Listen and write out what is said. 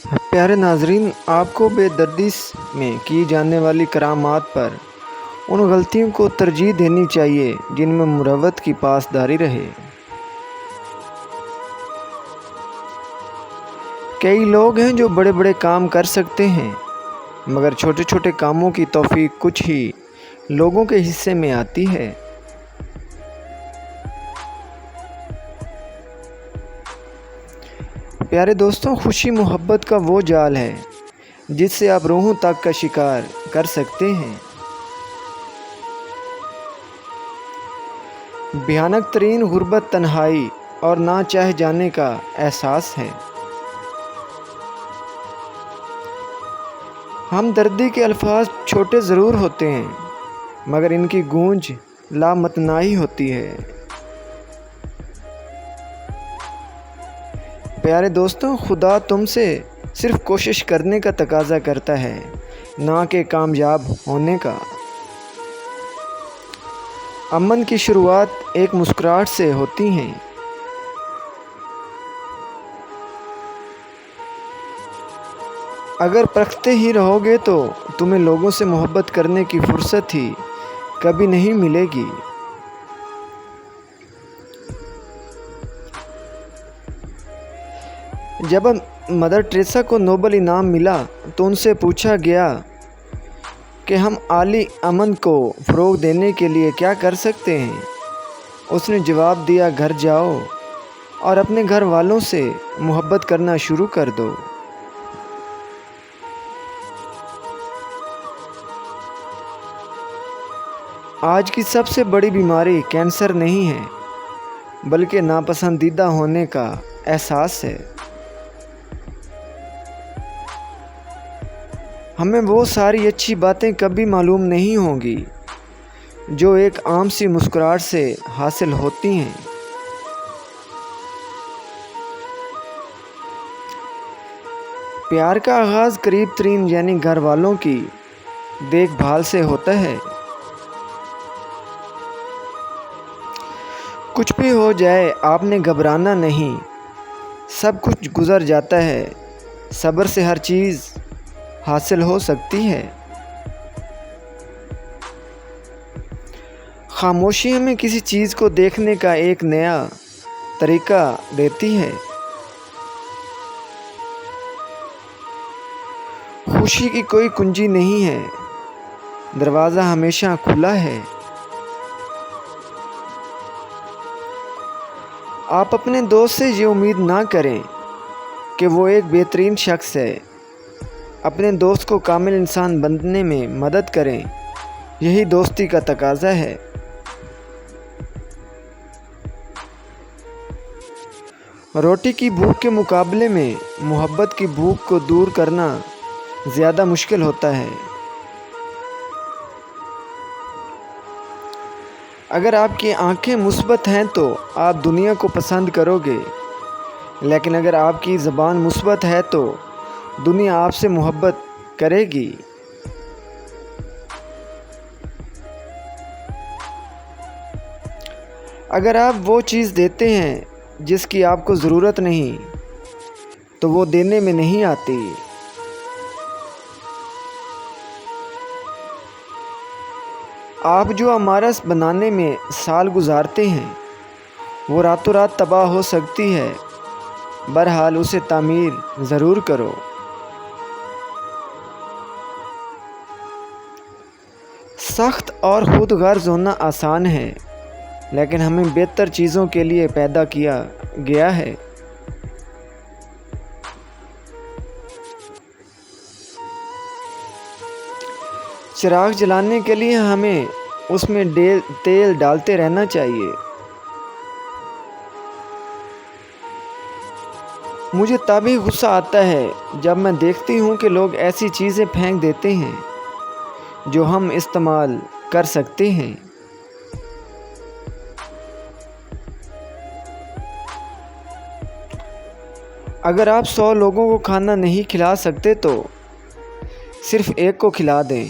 پیارے ناظرین، آپ کو بے دردی میں کی جانے والی کرامات پر ان غلطیوں کو ترجیح دینی چاہیے جن میں مروت کی پاسداری رہے۔ کئی لوگ ہیں جو بڑے بڑے کام کر سکتے ہیں، مگر چھوٹے چھوٹے کاموں کی توفیق کچھ ہی لوگوں کے حصے میں آتی ہے۔ پیارے دوستوں، خوشی محبت کا وہ جال ہے جس سے آپ روحوں تک کا شکار کر سکتے ہیں۔ بھیانک ترین غربت تنہائی اور نہ چاہے جانے کا احساس ہے۔ ہمدردی کے الفاظ چھوٹے ضرور ہوتے ہیں، مگر ان کی گونج لامتناہی ہوتی ہے۔ پیارے دوستوں، خدا تم سے صرف کوشش کرنے کا تقاضا کرتا ہے، نہ کہ کامیاب ہونے کا۔ امن کی شروعات ایک مسکراہٹ سے ہوتی ہے۔ اگر پرکھتے ہی رہو گے تو تمہیں لوگوں سے محبت کرنے کی فرصت ہی کبھی نہیں ملے گی۔ جب مدر ٹریسا کو نوبل انعام ملا تو ان سے پوچھا گیا کہ ہم عالمی امن کو فروغ دینے کے لیے کیا کر سکتے ہیں۔ اس نے جواب دیا، گھر جاؤ اور اپنے گھر والوں سے محبت کرنا شروع کر دو۔ آج کی سب سے بڑی بیماری کینسر نہیں ہے، بلکہ ناپسندیدہ ہونے کا احساس ہے۔ ہمیں وہ ساری اچھی باتیں کبھی معلوم نہیں ہوں گی جو ایک عام سی مسکراہٹ سے حاصل ہوتی ہیں۔ پیار کا آغاز قریب ترین یعنی گھر والوں کی دیکھ بھال سے ہوتا ہے۔ کچھ بھی ہو جائے آپ نے گھبرانا نہیں، سب کچھ گزر جاتا ہے، صبر سے ہر چیز حاصل ہو سکتی ہے۔ خاموشی ہمیں کسی چیز کو دیکھنے کا ایک نیا طریقہ دیتی ہے۔ خوشی کی کوئی کنجی نہیں ہے، دروازہ ہمیشہ کھلا ہے۔ آپ اپنے دوست سے یہ امید نہ کریں کہ وہ ایک بہترین شخص ہے۔ اپنے دوست کو کامل انسان بننے میں مدد کریں، یہی دوستی کا تقاضا ہے۔ روٹی کی بھوک کے مقابلے میں محبت کی بھوک کو دور کرنا زیادہ مشکل ہوتا ہے۔ اگر آپ کی آنکھیں مثبت ہیں تو آپ دنیا کو پسند کرو گے، لیکن اگر آپ کی زبان مثبت ہے تو دنیا آپ سے محبت کرے گی۔ اگر آپ وہ چیز دیتے ہیں جس کی آپ کو ضرورت نہیں تو وہ دینے میں نہیں آتی۔ آپ جو عمارت بنانے میں سال گزارتے ہیں وہ راتوں رات تباہ ہو سکتی ہے، بہرحال اسے تعمیر ضرور کرو۔ سخت اور خود غرض ہونا آسان ہے، لیکن ہمیں بہتر چیزوں کے لیے پیدا کیا گیا ہے۔ چراغ جلانے کے لیے ہمیں اس میں تیل ڈالتے رہنا چاہیے۔ مجھے تبھی غصہ آتا ہے جب میں دیکھتی ہوں کہ لوگ ایسی چیزیں پھینک دیتے ہیں جو ہم استعمال کر سکتے ہیں۔ اگر آپ 100 لوگوں کو کھانا نہیں کھلا سکتے تو صرف ایک کو کھلا دیں۔